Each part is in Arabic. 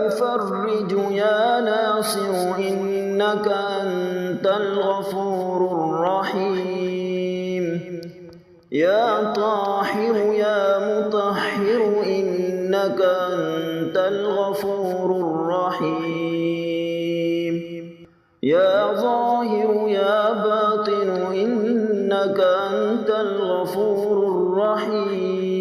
مفرج يا ناصر إنك أنت الغفور الرحيم يا طاهر يا مطهر إنك أنت الغفور الرحيم يا ظاهر يا باطن إنك أنت الغفور الرحيم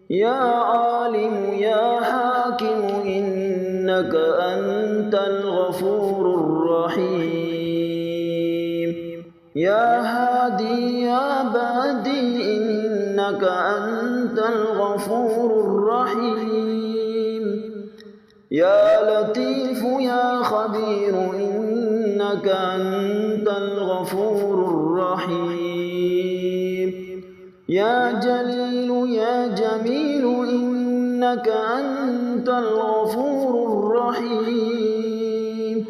يا عالم يا حاكم إنك أنت الغفور الرحيم يا هادي يا بادي إنك أنت الغفور الرحيم يا لطيف يا خبير إنك أنت الغفور الرحيم يا جليل يا جميل إنك أنت الغفور الرحيم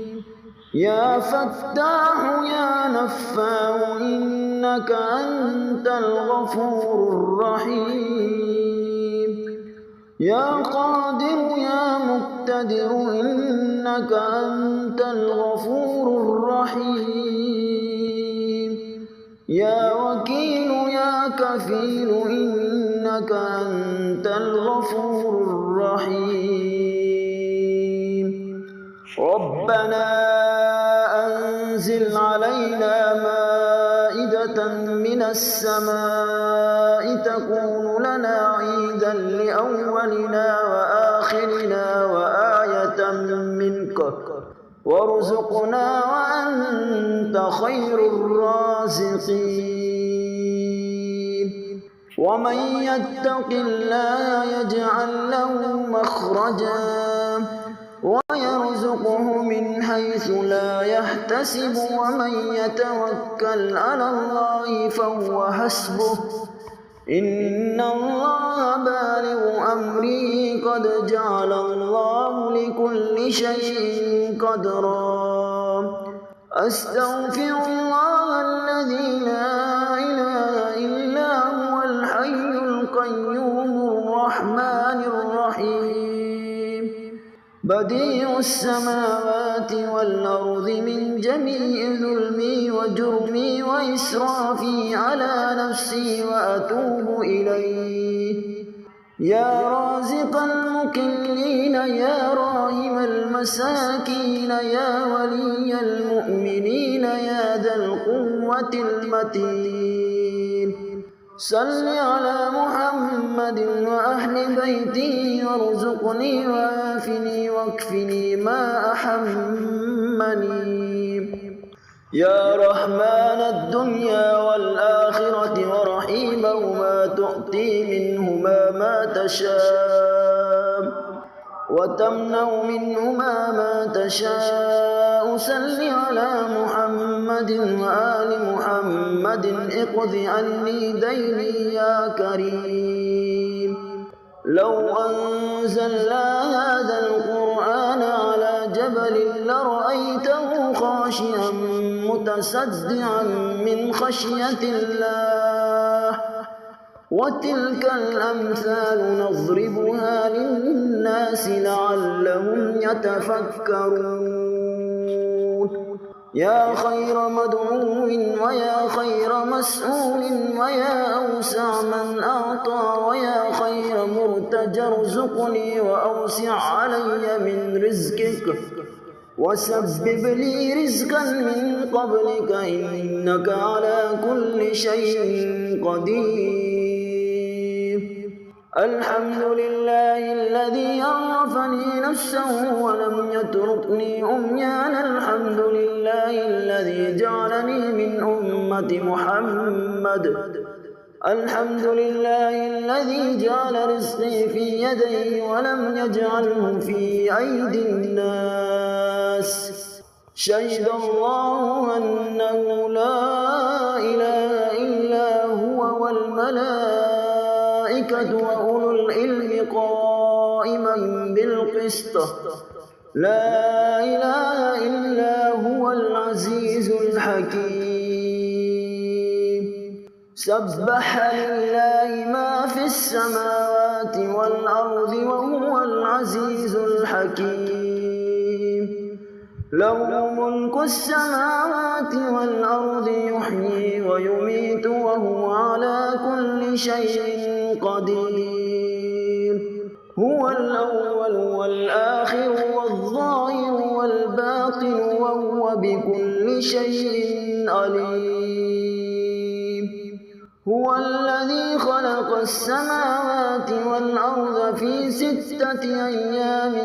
يا فتاح يا نفاع إنك أنت الغفور الرحيم يا قادر يا مقتدر إنك أنت الغفور الرحيم يا وكيل يا كفيل إنك أنت الغفور الرحيم ربنا أنزل علينا مائدة من السماء تكون لنا عيدا لأولنا وآخرنا وآية منك وارزقنا وأنت خير الرازقين ومن يتق الله يجعل له مخرجا ويرزقه من حيث لا يحتسب ومن يتوكل على الله فهو حسبه إن الله بالغ أمره قد جعل الله لكل شيء قدرا أستغفر الله الذي لا إله إلا هو الحي القيوم الرحمن الرحيم بديع السماوات والأرض من جميع ظلمي وجرمي وإسرافي على نفسي وأتوب إليه يا رازق المكلين يا راحم المساكين يا ولي المؤمنين يا ذا القوة المتين صل على محمد وأهل بيته وارزقني وعافني واكفني ما أحمني يا رحمن الدنيا والآخرة ورحيمهما تؤتي منهما ما تشاء وتمنع منهما ما تشاء صل على محمد وآل محمد اقض عني ديني يا كريم لو أنزلنا هذا القرآن على جبل لرأيته خاشعا متصدعا من خشية الله وتلك الأمثال نضربها للناس لعلهم يتفكرون يا خير مدعو ويا خير مسؤول ويا أوسع من أعطى ويا خير مرتجى ارزقني وأوسع علي من رزقك وسبب لي رزقا من قبلك إنك على كل شيء قدير الحمد لله الذي عرفني نفسه ولم يتركني عميانا الحمد لله الذي جعلني من أمة محمد الحمد لله الذي جعل رزقي في يديه ولم يجعله في أيدي الناس شهد الله أنه لا إله إلا هو والملائكة وأولو العلم قائما بالقسط لا إله إلا هو العزيز الحكيم سبح لله ما في السماوات والأرض وهو العزيز الحكيم له ملك السماوات والأرض يحيي ويميت وهو على كل شيء قدير هو الأول والآخر والظاهر والباطن وهو بكل شيء عليم هو الذي خلق السماوات والأرض في 6 أيام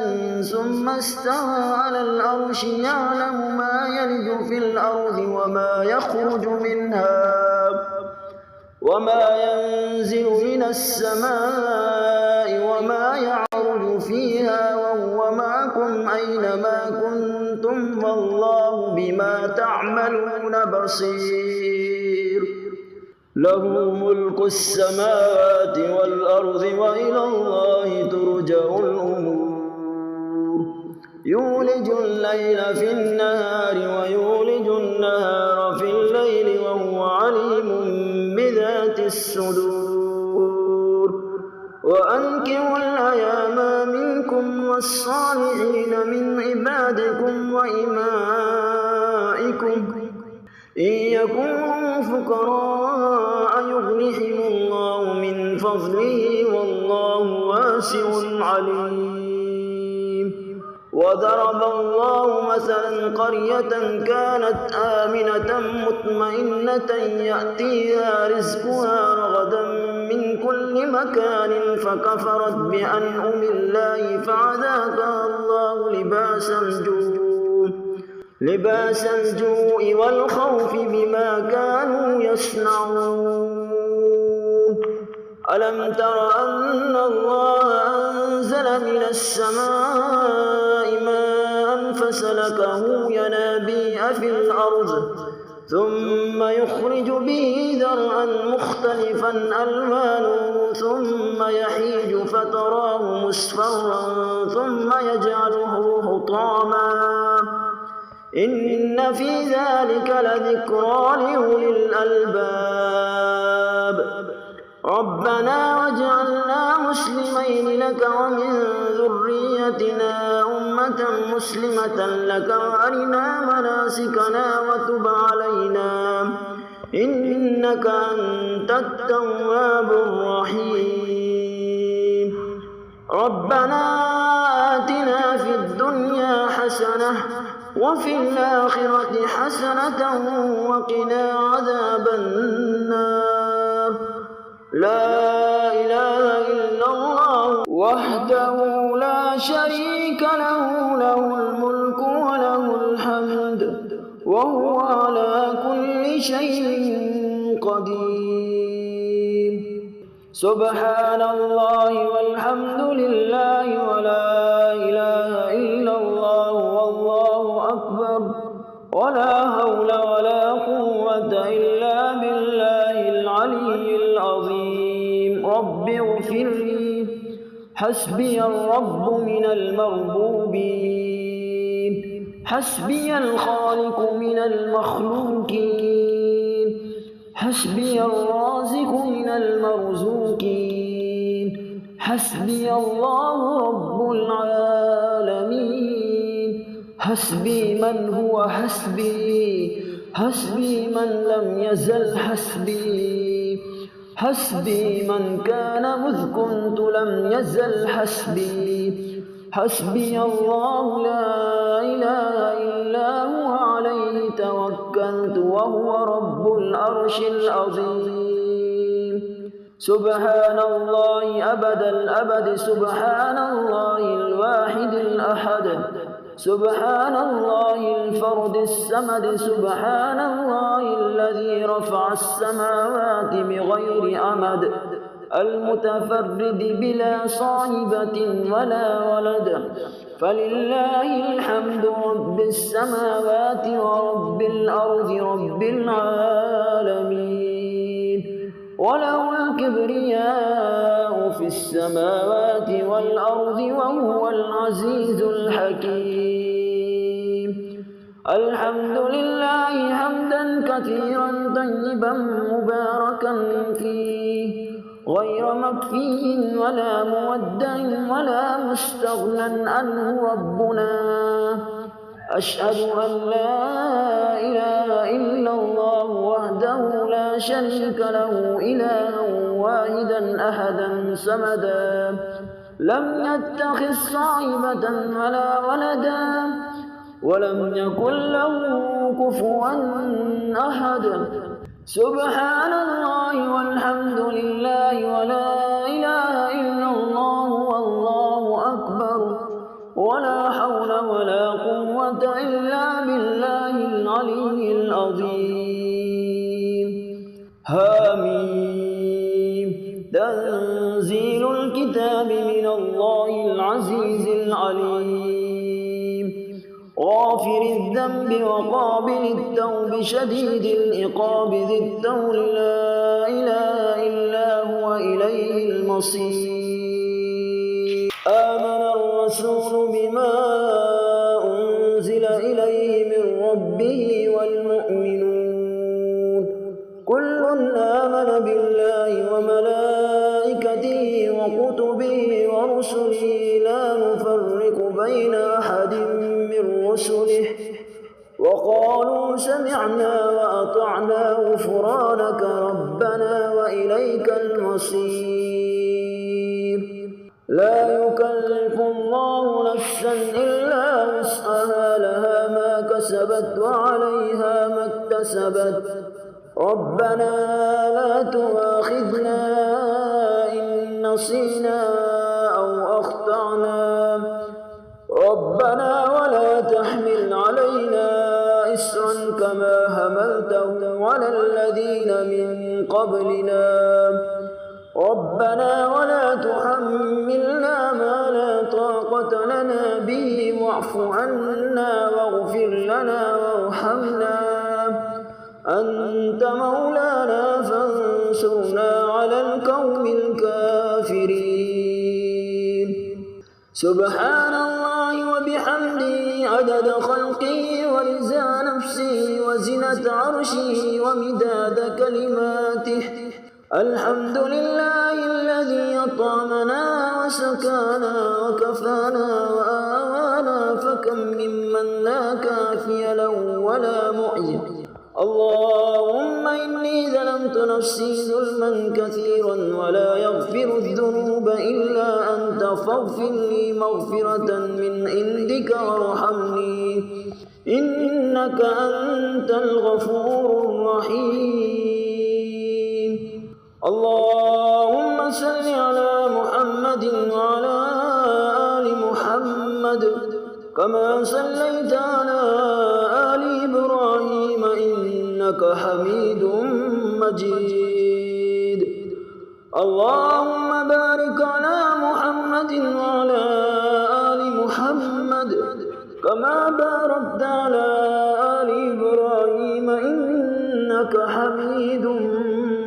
ثم استوى على العرش يعلم ما يلج في الأرض وما يخرج منها وما ينزل من السماء وما يعرج فيها وهو معكم أينما كنتم والله بما تعملون بصير له ملك السماوات والأرض وإلى الله ترجع الأمور يولج الليل في النهار ويولج النهار في الليل وهو عليم بذات الصدور وأنكحوا الأيام منكم والصالحين من عبادكم وإمائكم إن يكونوا فقراء يغنهم الله من فضله والله واسع عليم وضرب الله مثلا قرية كانت آمنة مطمئنة يأتيها رزقها رغدا من كل مكان فكفرت بأنعم الله فأذاقها الله لباس الجوع والخوف بما كانوا يصنعون ألم تر أن الله أنزل من السماء ماء فسلكه ينابيع في الأرض ثم يخرج به زرعا مختلفا ألوانه ثم يحيج فتراه مصفرا ثم يجعله حطاما إن في ذلك لذكرى لأولي الألباب ربنا واجعلنا مسلمين لك ومن ذريتنا أمة مسلمة لك وأرنا مناسكنا وتب علينا إنك أنت التواب الرحيم ربنا آتنا في الدنيا حسنة وفي الآخرة حسنة وقنا عذاب النار لا إله إلا الله وحده لا شريك له له الملك وله الحمد وهو على كل شيء قدير سبحان الله والحمد لله ولا إله إلا الله والله أكبر ولا حول ولا قوة إلا بالله العلي العظيم رب اغفر لي حسبي الرب من المربوبين حسبي الخالق من المخلوقين حسبي الرازق من المرزوقين حسبي الله رب العالمين حسبي من هو حسبي حسبي من لم يزل حسبي حسبي من كان مذ كنت لم يزل حسبي حسبي الله لا إله إلا هو عليه توكلت وهو رب العرش العظيم سبحان الله أبد الأبد سبحان الله الواحد الأحد سبحان الله الفرد السمد سبحان الله الذي رفع السماوات بغير أمد المتفرد بلا صاحبة ولا ولد فلله الحمد رب السماوات ورب الأرض رب العالمين وله الكبرياء في السماوات والأرض وهو العزيز الحكيم الحمد لله حمدا كثيرا طيبا مباركا فيه غير مكفي ولا مودع ولا مستغنى عنه ربنا. أشهد أن لا إله إلا الله وحده لا شريك له إلها واحدا أحدا صمدا لم يتخذ صاحبة ولا ولدا ولم يكن له كفوا أحد. سبحان الله والحمد لله ولا إله إلا الله والله أكبر ولا حول ولا قوة إلا بالله العلي العظيم. حميم. تنزيل الكتاب من الله العزيز العليم غافر الذنب وقابل التوب شديد العقاب ذي الطول لا إله إلا هو إليه المصير. آمن الرسول بما أنزل إليه من ربه والمؤمنون كل آمن بالله وملائكته وكتبه ورسله لا نفرق بين أحد من رسله وقالوا سمعنا وأطعنا غفرانك ربنا وإليك المصير. لا يكلف الله نفسا إلا وسعها لها ما كسبت وعليها ما اكتسبت ربنا لا تؤاخذنا إن نسينا أو أخطأنا ربنا ولا تحمل علينا إسرا كما حملته على الذين من قبلنا ربنا ولا تحملنا ما لا طاقة لنا به واعف عنا واغفر لنا وارحمنا أنت مولانا فانصرنا على القوم الكافرين. سبحان الله وبحمده عدد خلقه ورضا نفسه وزنة عرشه ومداد كلماته. الحمد لله الذي أطعمنا وسكانا وكفانا وآوانا فكم ممن لا كافي له ولا معي. اللهم إني ظلمت نفسي ظلما كثيرا ولا يغفر الذنوب إلا أنت فاغفر لي مغفرة من عندك وارحمني إنك أنت الغفور الرحيم. اللهم صل على محمد وعلى آل محمد كما صليت على آل إبراهيم إنك حميد مجيد. اللهم بارك على محمد وعلى آل محمد كما باركت على آل إبراهيم إنك حميد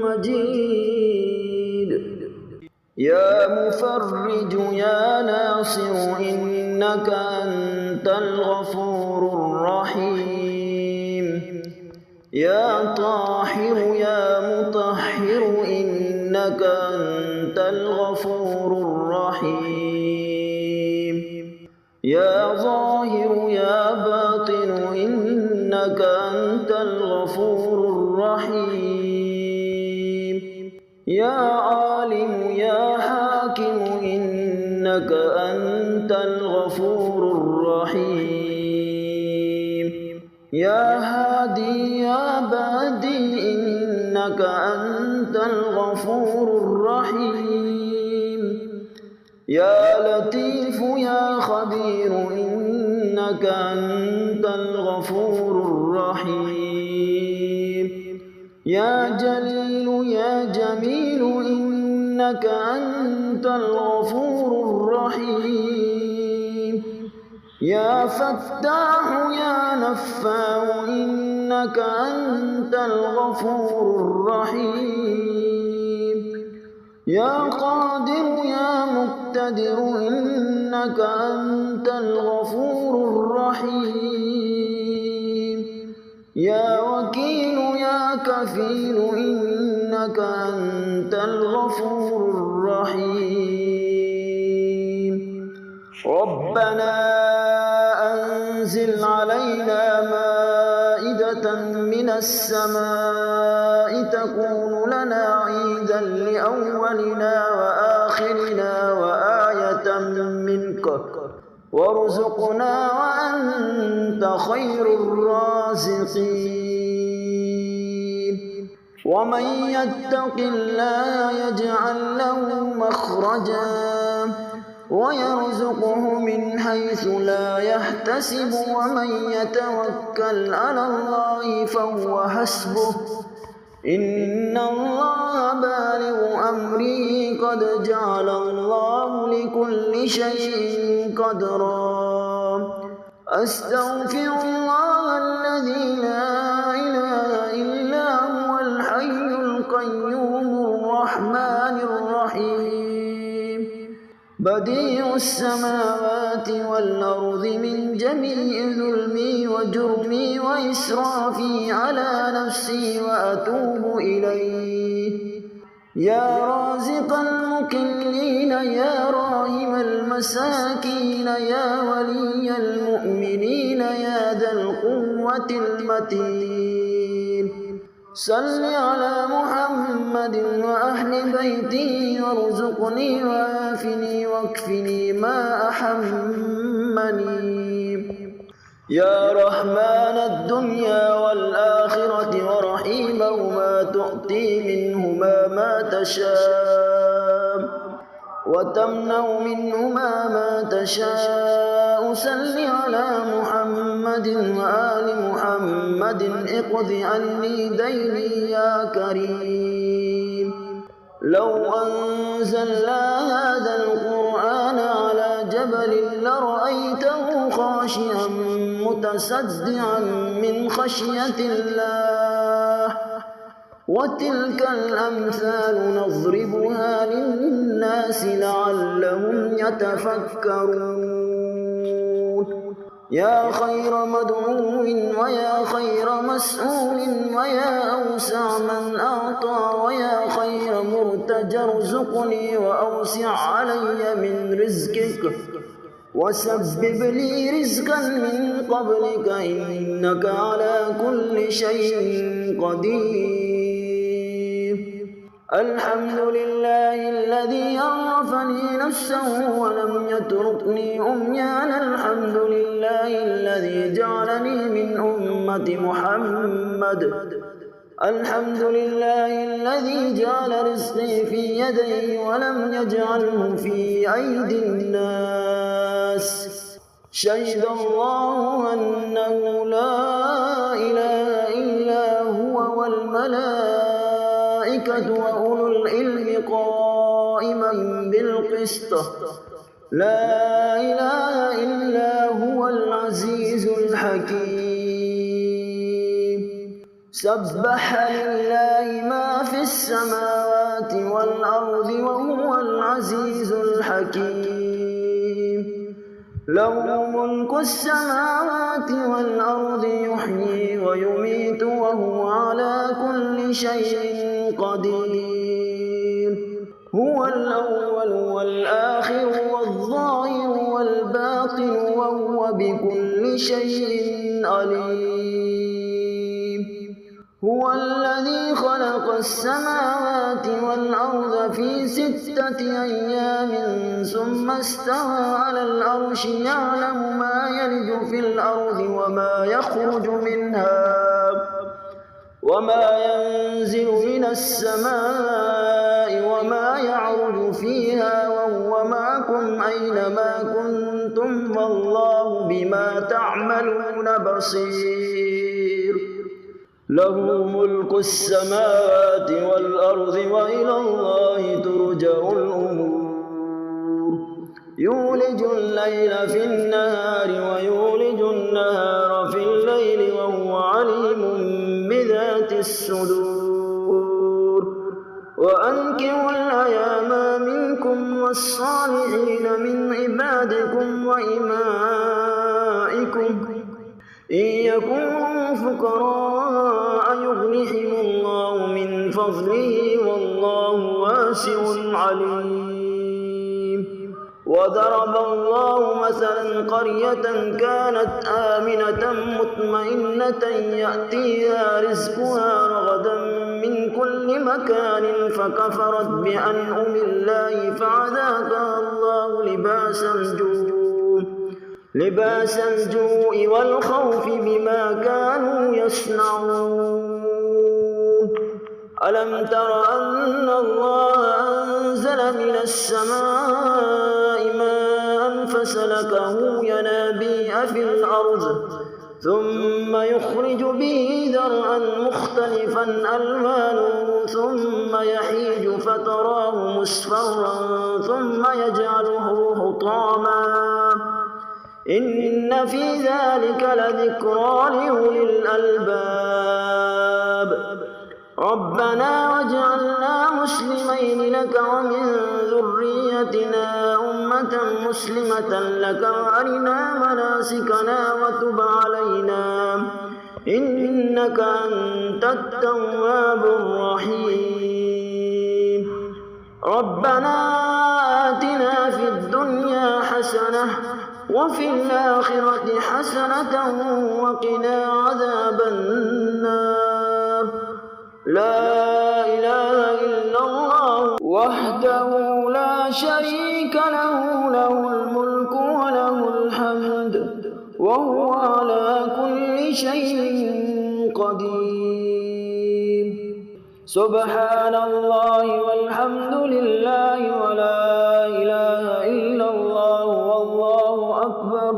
مجيد. يا مفرج يا ناصر إنك أنت الغفور الرحيم. يا طاهر يا مطهر إنك أنت الغفور الرحيم. يا ظاهر يا باطن إنك أنت الغفور الرحيم. يا عالم يا حاكم إنك أنت الغفور الرحيم. يا هادي يا بادي إنك أنت الغفور الرحيم. يا لطيف يا خبير إنك أنت الغفور الرحيم. يا جليل يا جميل إنك أنت الغفور الرحيم. يا فتاح يا نفاح إنك أنت الغفور الرحيم. يا قادر يا مقتدر إنك أنت الغفور الرحيم. يا وكيل يا كفيل إنك أنت الغفور الرحيم. ربنا أنزل علينا مائدة من السماء تكون لنا عيدا لأولنا وآخرنا وآية منك وارزقنا وأنت خير الرازقين. ومن يتق الله يجعل له مخرجا ويرزقه من حيث لا يحتسب ومن يتوكل على الله فهو حسبه إن الله بالغ أمره قد جعل الله لكل شيء قدرا. أستغفر الله الذي لا إله إلا هو الحي القيوم الرحمن الرحيم بديع السماوات والأرض من جميع ظلمي وجرمي وإسرافي على نفسي وأتوب إليه. يا رازق المكلين يا راحم المساكين يا ولي المؤمنين يا ذا القوة المتين صل على محمد وأهل بيته وارزقني وعافني واكفني ما أحمني. يا رحمن الدنيا والآخرة ورحيمهما تؤتي منهما ما تشاء وتمنع منهما ما تشاء. صل على محمد وآل محمد اقض عني ديني يا كريم. لو أنزلنا هذا القرآن على جبل لرأيته خاشعا متصدعا من خشية الله. وتلك الأمثال نضربها للناس لعلهم يتفكرون. يا خير مدعو ويا خير مسؤول ويا أوسع من أعطى ويا خير مرتجى ارزقني وأوسع علي من رزقك وسبب لي رزقا من قبلك إنك على كل شيء قدير. الحمد لله الذي عرفني نفسه ولم يتركني عميانا. الحمد لله الذي جعلني من أمة محمد. الحمد لله الذي جعل رزقي في يدي ولم يجعله في أيدي الناس. شهد الله أنه لا إله إلا هو والملائكة وأولو العلم قائما بالقسط. لا إله إلا هو العزيز الحكيم. سبح لله ما في السماوات والأرض وهو العزيز الحكيم. له ملك السماوات والأرض يحيي ويميت وهو على كل شيء قدير. هو الأول والآخر والظاهر والباطن وهو بكل شيء عليم. هو الذي خلق السماوات والأرض في 6 أيام ثم استوى على العرش يعلم ما يلج في الأرض وما يخرج منها وما ينزل من السماء وما يعرج فيها وهو معكم أينما كنتم والله بما تعملون بصير. له ملك السماوات والأرض وإلى الله ترجع الأمور. يولج الليل في النهار ويولج النهار في الليل وهو عليم بذات الصدور. وأنكحوا الأيام منكم والصالحين من عبادكم وإمائكم إن يكونوا فقراء يغنهم الله من فضله والله واسع عليم. وضرب الله مثلا قرية كانت آمنة مطمئنة يأتيها رزقها رغدا من كل مكان فكفرت بأنعم الله فأذاقها الله لباس الجوع والخوف بما كانوا يصنعون. ألم تر أن الله أنزل من السماء ماء فسلكه ينابيع في الأرض ثم يخرج به زرعا مختلفا ألوانه ثم يحيج فتراه مصفرا ثم يجعله حطاما إن في ذلك لذكرى لأولي الألباب. ربنا واجعلنا مسلمين لك ومن ذريتنا أمة مسلمة لك وأرنا مناسكنا وتب علينا إنك أنت التواب الرحيم. ربنا آتنا في الدنيا حسنة وفي الآخرة حسنة وقنا عذاب النار. لا إله إلا الله وحده لا شريك له الملك وله الحمد وهو على كل شيء قدير. سبحان الله والحمد لله ولا إله إلا الله والله أكبر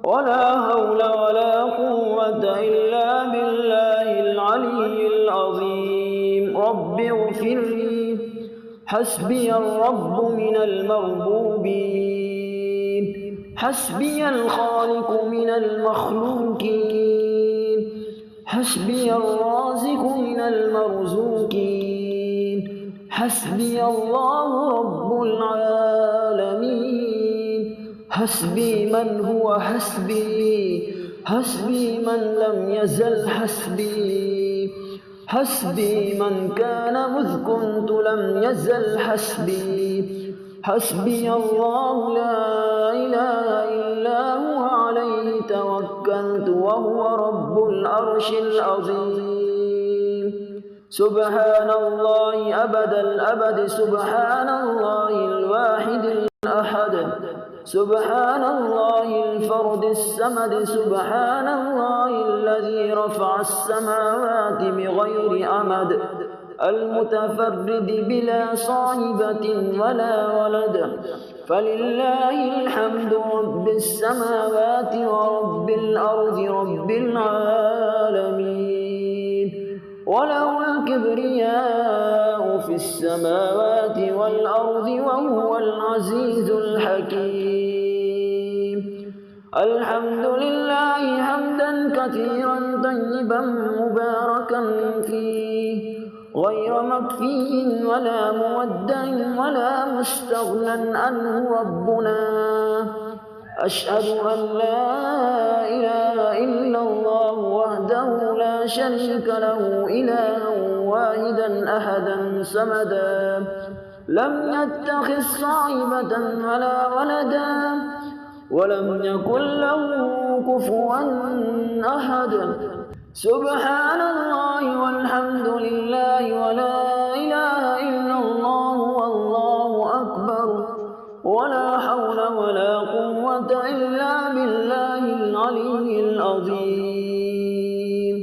ولا حول ولا قوة إلا بالله العلي العظيم. رب اغفر لي حسبي الرب من المربوبين حسبي الخالق من المخلوقين حسبي الرازق من المرزوقين حسبي الله رب العالمين. حسبي من هو حسبي حسبي من لم يزل حسبي حسبي من كان مذ كنت لم يزل حسبي. حسبي الله لا إله إلا هو عليه توكلت وهو رب العرش العظيم. سبحان الله أبد الأبد سبحان الله الواحد الأحد سبحان الله الفرد الصمد سبحان الله الذي رفع السماوات بغير أمد المتفرد بلا صاحبة ولا ولد فلله الحمد رب السماوات ورب الأرض رب العالمين. وله الكبرياء في السماوات والأرض وهو العزيز الحكيم. الحمد لله حمدا كثيرا طيبا مباركا فيه غير مكفي ولا مودع ولا مستغنى عنه ربنا. أشهد أن لا إله إلا الله وحده لا شريك له إلها واحدا أحدا صمدا لم يتخذ صاحبة ولا ولدا ولم يكن له كفوا أحد. سبحان الله والحمد لله ولا إله إلا الله والله أكبر ولا حول ولا قوة إلا بالله العلي العظيم.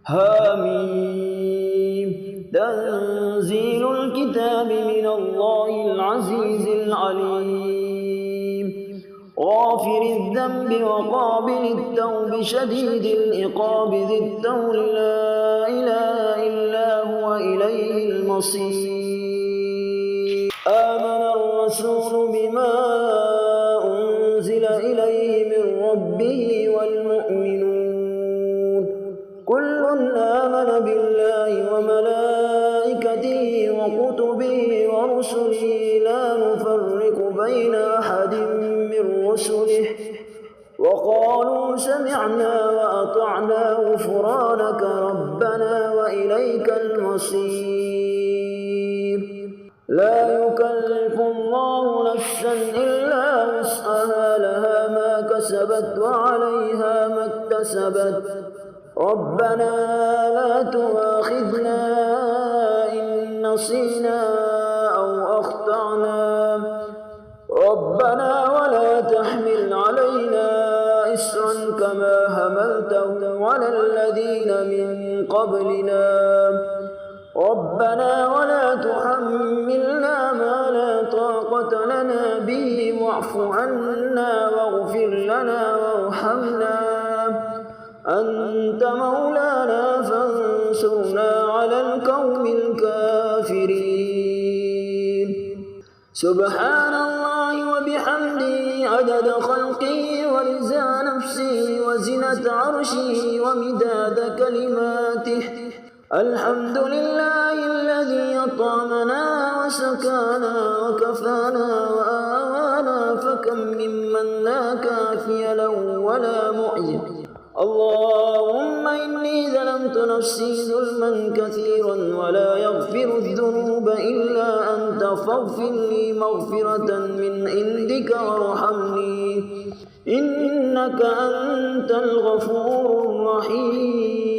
حميم. تنزيل الكتاب من الله العزيز العليم غافر الذنب وقابل التوب شديد العقاب ذي الطول لا إله إلا هو إليه المصير. آمن الرسول بما أنزل إليه من ربه والمؤمنون كل آمن بالله وملائكته وكتبه ورسله لا نفرق بين أحد من رسله وقالوا سمعنا غفرانك ربنا وإليك المصير. لا يكلف الله نفسا إلا وسعها، لها ما كسبت وعليها ما اكتسبت. ربنا لا تؤاخذنا إن نسينا أو أخطأنا، ربنا ولا تحمل علينا إصرا كما حملته على الذين من قبلنا، ربنا ولا تحملنا ما لا طاقة لنا به واعف عنا واغفر لنا وارحمنا، أنت مولانا فانصرنا على القوم الكافرين. سبحان الله وبحمده عدد خلقه ورضا نفسه وزنة عرشه ومداد كلماته. الحمد لله الذي أطعمنا وسكانا وكفانا وآوانا، فكم ممن لا كافي له ولا معين. اللهم إني ظلمت نفسي ظلما كثيرا ولا يغفر الذنوب إلا أنت، فاغفر لي مغفرة من عندك وارحمني إنك أنت الغفور الرحيم.